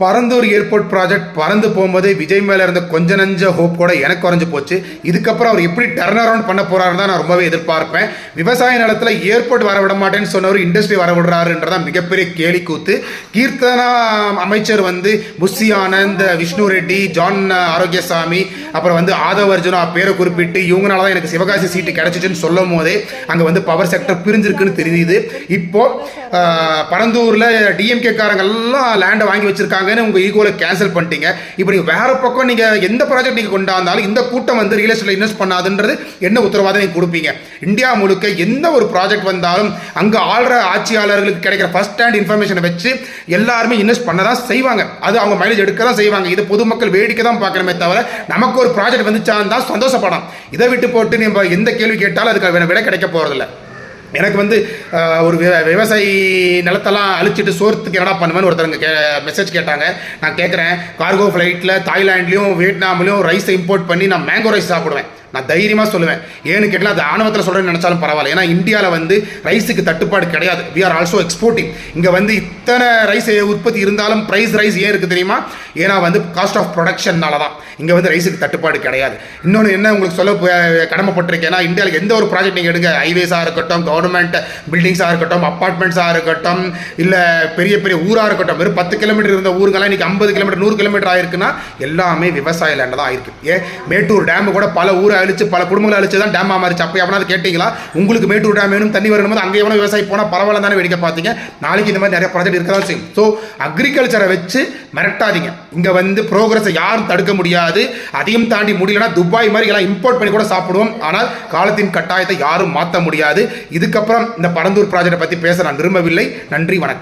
Parandur airport project பறந்து போகும்போதே விஜய் மேலே இருந்த கொஞ்ச நஞ்ச ஹோப் கூட எனக்கு குறைஞ்சு போச்சு. இதுக்கப்புறம் அவர் எப்படி டர்ன் அரவுண்ட் பண்ண போறாருன்னு தான் நான் ரொம்பவே எதிர்பார்ப்பேன். விவசாய நிலத்தில் ஏர்போர்ட் வர விட மாட்டேன்னு சொன்னவர் இண்டஸ்ட்ரி வர விடுறாருன்றதான் மிகப்பெரிய கேலி கூத்து. கீர்த்தனா அமைச்சர் புஷி ஆனந்த், விஷ்ணு ரெட்டி, ஜான் ஆரோக்கியசாமி, அப்புறம் ஆதவ் அர்ஜுனா பேரை குறிப்பிட்டு இவங்களால தான் எனக்கு சிவகாசி சீட்டு கிடைச்சிச்சுன்னு சொல்லும் போதே அங்கே பவர் செக்டர் பிரிஞ்சிருக்குன்னு தெரியுது. இப்போ பரந்தூர்ல டிஎம்கே காரங்கெல்லாம் லேண்டை வாங்கி வச்சிருக்காங்க. உங்க ஈகோல கேன்சல் பண்ணிட்டீங்க. இப்போ நீங்க வேற பக்கம் நீங்க எந்த ப்ராஜெக்ட் நீங்க கொண்டாந்தாலும் இந்த கூட்டம் ரியல் எஸ்டேட்ல இன்வெஸ்ட் பண்ணாதுன்றது என்ன உத்தரவாதம் நீங்க கொடுப்பீங்க? இந்தியா முழுக்க எந்த ஒரு ப்ராஜெக்ட் வந்தாலும் அங்க ஆள்ற ஆட்சியாளர்களுக்கு கிடைக்கிற ஃபர்ஸ்ட் ஹேண்ட் இன்ஃபர்மேஷனை வச்சு எல்லாருமே இன்வெஸ்ட் பண்ணதான் செய்வாங்க. அது அவங்க மைலேஜ் எடுக்க தான் செய்வாங்க. இது பொதுமக்கள் வேடிக்கை தான் பார்க்கணுமே தவிர நமக்கு ஒரு ப்ராஜெக்ட் வந்துச்சான் தான் சந்தோஷப்படும். இதை விட்டு போட்டு நம்ம எந்த கேள்வி கேட்டாலும் அதுக்கு விட கிடைக்க போறதில்லை. எனக்கு ஒரு விவசாயி நிலத்தெல்லாம் அழிச்சிட்டு சோர்த்துக்கு என்னடா பண்ணுவேன்னு ஒருத்தருங்க மெசேஜ் கேட்டாங்க. நான் கேட்குறேன், கார்கோ ஃப்ளைட்டில் தாய்லாண்ட்லேயும் வியட்நாம்லேயும் ரைஸை இம்போர்ட் பண்ணி நான் மேங்கோ ரைஸ் சாப்பிடுவேன். நான் தைரியமாக சொல்லுவேன். ஏன்னு கேட்டால் அது ஆணவத்தில் சொல்கிறேன்னு நினச்சாலும் பரவாயில்ல. ஏன்னா இந்தியாவில் ரைஸுக்கு தட்டுப்பாடு கிடையாது. We are also exporting. இங்கே இத்தனை ரைஸ் உற்பத்தி இருந்தாலும் ரைஸ் ஏன் இருக்குது தெரியுமா? ஏன்னா காஸ்ட் ஆஃப் ப்ரொடக்ஷன்னால தான் இங்கே ரைஸுக்கு தட்டுப்பாடு கிடையாது. இன்னொன்று என்ன உங்களுக்கு சொல்ல கடமைப்பட்டிருக்கேன். ஏன்னா இந்தியாவில் எந்த ஒரு ப்ராஜெக்ட் நீங்கள் எடுங்க, ஹைவேஸாக இருக்கட்டும், கவர்மெண்ட் பில்டிங்ஸாக இருக்கட்டும், அப்பார்ட்மெண்ட்ஸாக இருக்கட்டும், இல்லை பெரிய பெரிய ஊராக இருக்கட்டும், வெறும் 10 கிலோமீட்டர் இருந்த ஊருங்கெல்லாம் இன்றைக்கி 50 கிலோமீட்டர் 100 கிலோமீட்டர் ஆயிருக்குன்னா எல்லாமே விவசாய லேண்ட் தான் ஆயிருக்கு. ஏன் மேட்டூர் டேம் கூட பல ஊரை அழிச்சு பல குடும்பங்களை அழிச்சு தான் டேம் மாறிச்சு. அப்போ எவனாவது கேட்டீங்களா? உங்களுக்கு மேட்டூர் டேம் வேணும், தண்ணி வரணும், அங்கே எவனோ விவசாயி போனால் பரவாயில்ல தானே வேடிக்கை பார்த்தீங்க. நாளைக்கு இந்த மாதிரி நிறைய ப்ராஜெக்ட் இருக்கதான் செய்யும். ஸோ அக்ரிகல்ச்சரை வச்சு மிரட்டாதீங்க. இங்கே ப்ரோக்ரஸை யாரும் தடுக்க முடியாது. அதையும் தாண்டி முடியலன்னா துபாய் மாதிரி எல்லாம் இம்போர்ட் பண்ணி கூட சாப்பிடுவோம். ஆனால் காலத்தின் கட்டாயத்தை யாரும் மாற்ற முடியாது. இதுக்கப்புறம் இந்த பரந்தூர் ப்ராஜெக்டை பற்றி பேச நான் விரும்பவில்லை. நன்றி, வணக்கம்.